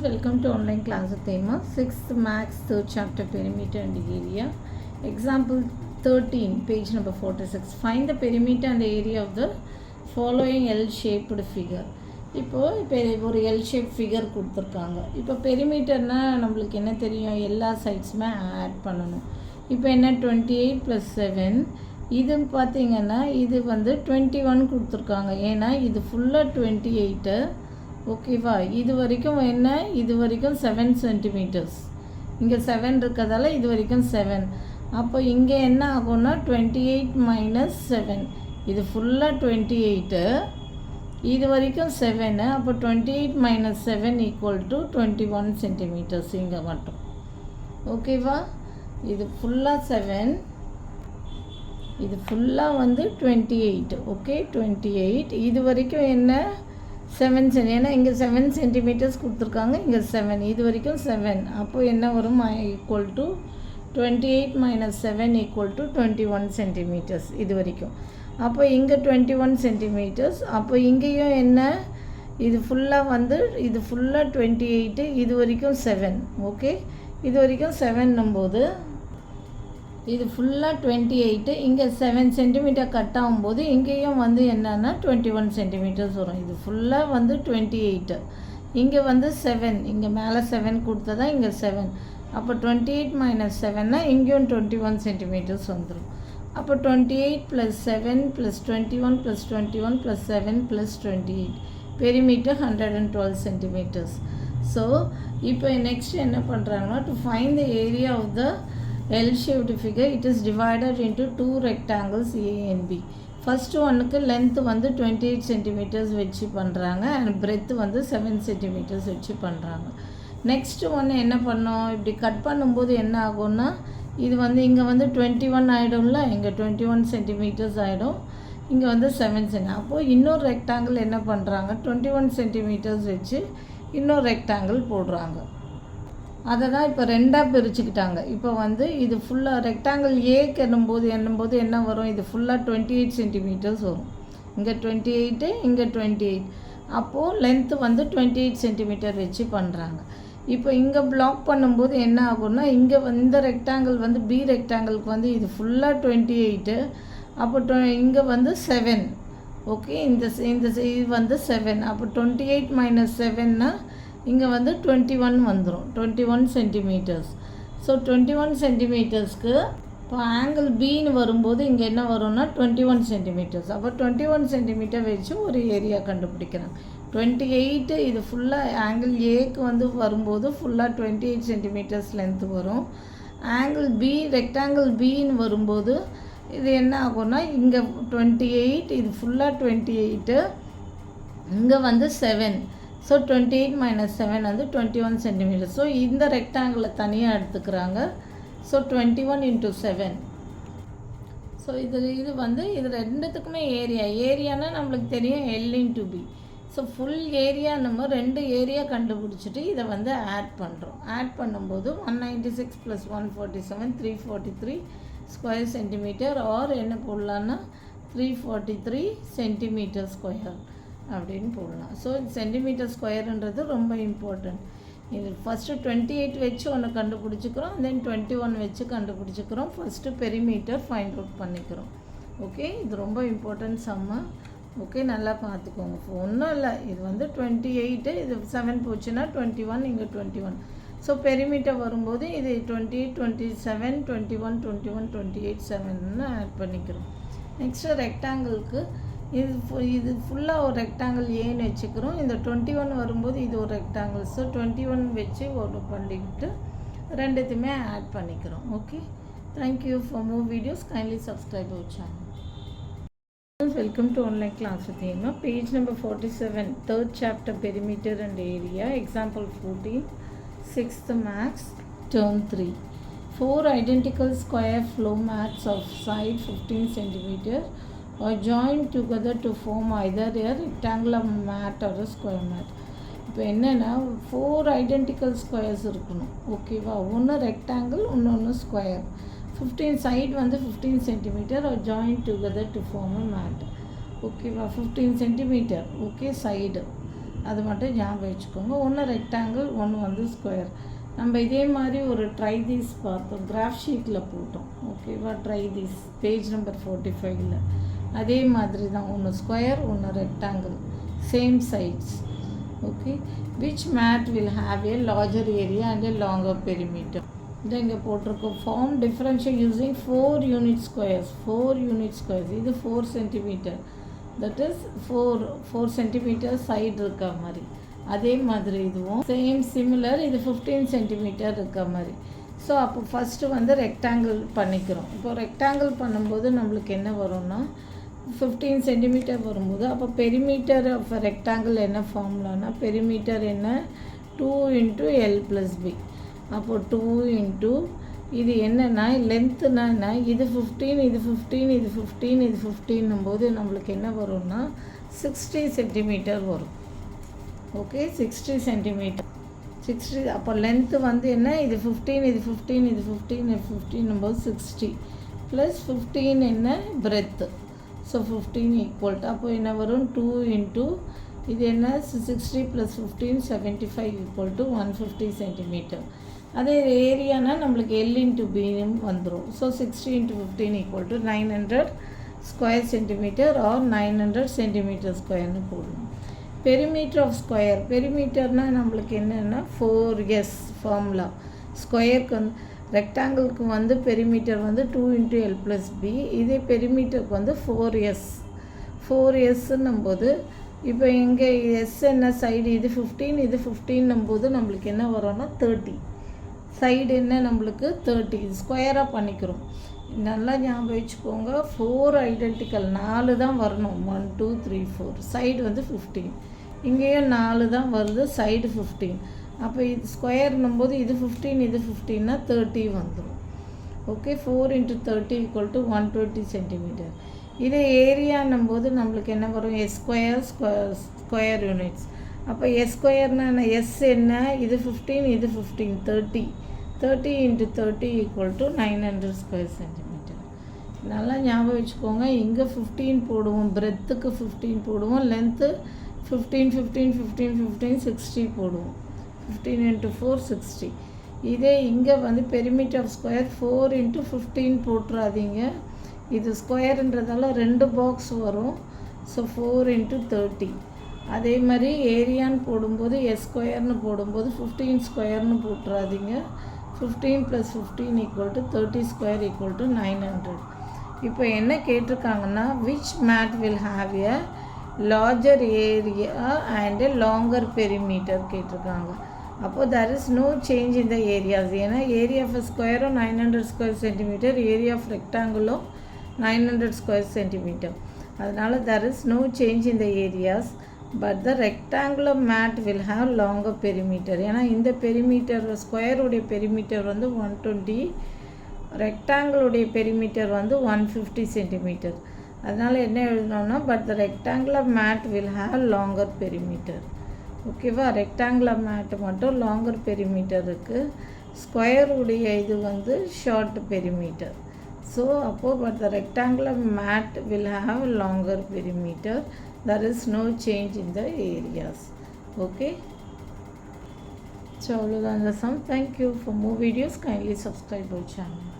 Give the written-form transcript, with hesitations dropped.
Welcome to online class of Thema 6th Max 3rd chapter perimeter and area. Example 13 page number 46. Find the perimeter and area of the following L-shaped figure. இப்போ ஒரு L shape figure கொடுத்துருக்காங்க. இப்போ பெரிமீட்டர்னால் நம்மளுக்கு என்ன தெரியும், எல்லா சைட்ஸுமே add பண்ணணும். இப்போ என்ன 28 + 7 இது பார்த்திங்கன்னா இது 21 கொடுத்துருக்காங்க. ஏன்னா இது ஃபுல்லாக 28 ஓகேவா. இது வரைக்கும் என்ன, இது வரைக்கும் 7 சென்டிமீட்டர்ஸ், இங்கே 7 இருக்கிறதால இது வரைக்கும் 7. அப்போ இங்கே என்ன ஆகும்னா 28 - 7, இது ஃபுல்லாக 28, இது வரைக்கும் 7. அப்போ 28 - 7 = 21 சென்டிமீட்டர்ஸ் இங்கே மட்டும். ஓகேவா. இது ஃபுல்லாக 7, இது ஃபுல்லாக 28. ஓகே 28, இது வரைக்கும் என்ன 7 சென்டி, ஏன்னா இங்கே 7 சென்டிமீட்டர்ஸ் கொடுத்துருக்காங்க, இங்கே 7, இது வரைக்கும் 7. அப்போது என்ன வரும், = 28 - 7 = 21 சென்டிமீட்டர்ஸ் இது வரைக்கும். அப்போ இங்கே 21 சென்டிமீட்டர்ஸ். அப்போ இங்கேயும் என்ன, இது ஃபுல்லாக இது ஃபுல்லாக 28, இது வரைக்கும் 7. ஓகே, இது வரைக்கும் 7ன்னும்போது இது ஃபுல்லாக 28, இங்கே 7 சென்டிமீட்டர் கட் ஆகும்போது இங்கேயும் என்னென்னா 21 சென்டிமீட்டர்ஸ் வரும். இது ஃபுல்லாக 28, இங்கே 7, இங்கே மேலே 7 கொடுத்ததா, இங்கே 7. அப்போ 28 - 7னா இங்கேயும் 21 சென்டிமீட்டர்ஸ் வந்துடும். அப்போ 28 + 7 + 21 + 21 + 7 + 28 பெரிமீட்டர் 112 சென்டிமீட்டர்ஸ். ஸோ இப்போ நெக்ஸ்ட் என்ன பண்ணுறாங்கன்னா, to find the area of the L-shaped figure, it is divided into 2 rectangles A and B. First ஒன்றுக்கு லென்த்து 28 சென்டிமீட்டர்ஸ் வச்சு பண்ணுறாங்க, அண்ட் பிரெத்து 7 சென்டிமீட்டர்ஸ் வச்சு பண்ணுறாங்க. நெக்ஸ்ட்டு ஒன்று என்ன பண்ணோம், இப்படி கட் பண்ணும்போது என்ன ஆகும்னா, இது இங்கே 21 ஆகிடும்ல, இங்கே 21 சென்டிமீட்டர்ஸ் ஆகிடும், இங்கே 7 சென்டி. அப்போது இன்னொரு ரெக்டாங்கிள் என்ன பண்ணுறாங்க, 21 சென்டிமீட்டர்ஸ் வச்சு இன்னொரு ரெக்டாங்கிள் போடுறாங்க. அதை தான் இப்போ ரெண்டாக பிரிச்சுக்கிட்டாங்க. இப்போ இது ஃபுல்லாக ரெக்டாங்கிள் ஏக்கு என்னும்போது என்ன வரும், இது ஃபுல்லாக 28 சென்டிமீட்டர்ஸ் வரும், இங்கே 28, இங்கே 28. அப்போது லென்த்து 28 சென்டிமீட்டர் வச்சு பண்ணுறாங்க. இப்போ இங்கே பிளாக் பண்ணும்போது என்ன ஆகும்னா, இங்கே இந்த ரெக்டாங்கிள் பி ரெக்டாங்கிளுக்கு இது ஃபுல்லாக 28. அப்போ இங்கே 7. ஓகே, இந்த இது 7. அப்போ 28 - 7னா இங்கே 21 வந்துடும், 21 சென்டிமீட்டர்ஸ். ஸோ 21 சென்டிமீட்டர்ஸ்க்கு இப்போ ஆங்கிள் பின்னு வரும்போது இங்கே என்ன வரும்னா 21 சென்டிமீட்டர்ஸ். அப்போ 21 சென்டிமீட்டர் வச்சு ஒரு ஏரியா கண்டுபிடிக்கிறாங்க. 28 இது ஃபுல்லாக ஆங்கிள் ஏக்கு வரும்போது ஃபுல்லாக 28 சென்டிமீட்டர்ஸ் லென்த்து வரும். ஆங்கிள் பி ரெக்டாங்கிள் பின்னு வரும்போது இது என்ன ஆகும்னா, இங்கே 28, இது ஃபுல்லாக 28, இங்கே 7. So 28 - 7 21 centimetre. ஸோ இந்த ரெக்டாங்கிளை தனியாக எடுத்துக்கிறாங்க. ஸோ 21 × 7. ஸோ இது இது ரெண்டுத்துக்குமே ஏரியானா நம்மளுக்கு தெரியும் L × B. So full area நம்ம 2 ஏரியா கண்டுபிடிச்சிட்டு இதை ஆட் பண்ணுறோம். ஆட் பண்ணும்போது 196 + 147 343 ஸ்கொயர் சென்டிமீட்டர், ஆர் என்ன போடலான்னா 343 சென்டிமீட்டர் ஸ்கொயர் அப்படின்னு போடலாம். ஸோ சென்டிமீட்டர் ஸ்கொயருன்றது ரொம்ப இம்பார்ட்டண்ட். இது ஃபஸ்ட்டு 28 வச்சு ஒன்று கண்டுபிடிச்சிக்கிறோம், தென் 21 வச்சு கண்டுபிடிச்சிக்கிறோம். ஃபஸ்ட்டு பெரிமீட்டர் ஃபைண்ட் அவுட் பண்ணிக்கிறோம். ஓகே, இது ரொம்ப இம்பார்ட்டன்ட் சம்மு. ஓகே, நல்லா பார்த்துக்கோங்க. ஒன்றும் இல்லை, இது 28, இது 7 போச்சுன்னா 21, இங்கே 21. ஸோ பெரிமீட்டர் வரும்போது இது 28 27 21 21 28 7ன்னு ஆட் பண்ணிக்கிறோம். நெக்ஸ்ட்டு ரெக்டாங்கிளுக்கு இது ஃபுல்லாக ஒரு ரெக்டாங்கிள் ஏன்னு வச்சுக்கிறோம். இந்த 21 வரும்போது இது ஒரு ரெக்டாங்கிள். ஸோ 21 வச்சு ஒரு பண்ணிக்கிட்டு ரெண்டுத்தையுமே ஆட் பண்ணிக்கிறோம். Okay, thank you. For more videos kindly subscribe our channel. Welcome to online class with ஏமா. Page number 47, 3rd chapter perimeter and area. Example 14, 6th max, term 3. 4 identical square floor mats of side 15 cm are joined together to form either a rectangular mat or a square mat. இப்போ என்னென்னா 4 identical squares இருக்கணும். ஓகேவா, ஒன்று rectangle, ஒன்று square. 15 side 15 centimetre are join together to form a mat. ஓகேவா, 15 centimetre. Okay, side அது மட்டும் ஞாபகம் வச்சுக்கோங்க. ஒன்று ரெக்டாங்கிள், ஒன்று வந்து ஸ்கொயர். நம்ம இதே மாதிரி ஒரு ட்ரை தீஸ் பார்த்தோம், கிராஃப் ஷீட்டில் போட்டோம். ஓகேவா? ட்ரை தீஸ் பேஜ் நம்பர் 45ல் அதே மாதிரி தான், ஒன்று ஸ்கொயர், ஒன்று rectangle, same sides. Okay. Which mat will have a larger area and a longer perimeter. இதை இங்கே போட்டிருக்கோம். Form differential using 4 unit squares. 4 unit squares. இது 4 centimetre, that is 4 centimetre side இருக்க மாதிரி. அதே மாதிரி இதுவும் சேம் சிமிலர். இது 15 சென்டிமீட்டர் இருக்க மாதிரி. ஸோ அப்போ ஃபஸ்ட்டு வந்து ரெக்டாங்கிள் பண்ணிக்கிறோம். இப்போ ரெக்டாங்கிள் பண்ணும்போது நம்மளுக்கு என்ன வரும்னா 15 சென்டிமீட்டர் வரும்போது, அப்போ பெரிமீட்டர் ஆஃப் ரெக்டாங்கிள் என்ன ஃபார்முலானா, பெரிமீட்டர் என்ன 2 × L + B. அப்போ 2 × இது என்னென்னா லென்த்துனா என்ன, இது 15, இது 15, இது 15, இது 15 போது நம்மளுக்கு என்ன வரும்னா 60 சென்டிமீட்டர் வரும். Okay, 60 centimetre. 60. அப்போ லென்த்து வந்து என்ன, இது 15, இது 15, இது 15, இது 15 போது 60 + 15 என்ன பிரெத்து. ஸோ 15 ஈக்குவல் டு, அப்போ என்ன வரும் 2 × இது என்ன 60 + 15 75 = 150 சென்டிமீட்டர். அதே ஏரியானா நம்மளுக்கு L × B வந்துடும். So 60 × 15 = 900 square centimetre or 900 centimetre ஸ்கொயர்னு போடணும். Perimeter of square. பெரிமீட்டர்னால் நம்மளுக்கு என்னென்னா 4S ஃபார்முலா. ஸ்கொயருக்கு வந்து ரெக்டாங்கிளுக்கு வந்து பெரிமீட்டர் வந்து 2 × L + B. இதே பெரிமீட்டருக்கு வந்து 4S. 4Sன்னும் போது இப்போ இங்கே எஸ் என்ன சைடு, இது 15, இது 15 போது நம்மளுக்கு என்ன வரும்னா 30. சைடு என்ன நம்மளுக்கு 30. இது ஸ்கொயராக பண்ணிக்கிறோம். நல்லா ஞாபகம் வச்சுக்கோங்க. 4 ஐடென்டிக்கல், 4 தான் வரணும். 1 2 3 4. சைடு வந்து 15. இங்கேயும் 4 தான் வருது, சைடு 15. அப்போ இது ஸ்கொயர்னும் போது இது 15, இது 15னா 30 வந்துடும். ஓகே. 4 × 30 = 120 சென்டிமீட்டர். இதே ஏரியான்னும் போது நம்மளுக்கு என்ன வரும், S ஸ்கொயர் யூனிட்ஸ். அப்போ எஸ் ஸ்கொயர்னா என்ன, எஸ் என்ன, இது 15, இது 15, 30. 30 × 30 = 900 ஸ்கொயர் சென்டிமீட்டர். நல்லா ஞாபகம் வச்சுக்கோங்க. இங்கே 15 போடுவோம், பிரெத்துக்கு 15 போடுவோம், லென்த்து 15 15 15 15 60 போடுவோம். 15 × 4 60. இதே இங்கே வந்து பெரிமீட்டர் ஆஃப் ஸ்கொயர் 4 × 15 போட்டுறாதீங்க. இது ஸ்கொயருன்றதால 2 பாக்ஸ் வரும். ஸோ 4 × 30. அதே மாதிரி ஏரியான்னு போடும்போது எஸ் ஸ்கொயர்னு போடும்போது 15 ஸ்கொயர்னு போட்டுறாதீங்க. 15 + 15 = 30 ஸ்கொயர் = 900. இப்போ என்ன கேட்டிருக்காங்கன்னா, which mat will have a larger area and a longer perimeter கேட்டிருக்காங்க. அப்போது there is no change in the areas. ஏன்னா ஏரியா ஆஃப் ஸ்கொயரும் 900 ஸ்கொயர் சென்டிமீட்டர், ஏரியா ஆஃப் ரெக்டாங்கிளும் 900 ஸ்கொயர் சென்டிமீட்டர். அதனால் there is no change in the areas, but the rectangular mat will have longer perimeter. ஏன்னா இந்த perimeter ஸ்கொயருடைய perimeter வந்து 120, ரெக்டாங்கிளுடைய perimeter வந்து 150 centimetre. அதனால் என்ன எழுதணும்னா, but the rectangular mat will have longer perimeter. ஓகேவா? ரெக்டாங்குலர் மேட்டு மட்டும் லாங்கர் பெரிமீட்டர் இருக்குது, ஸ்கொயருடைய இது வந்து ஷார்ட் பெரிமீட்டர். ஸோ அப்போது but the rectangular mat will have longer perimeter. there is no change in the areas. Okay. So, that's the sum. Thank you. For more videos, kindly subscribe our channel.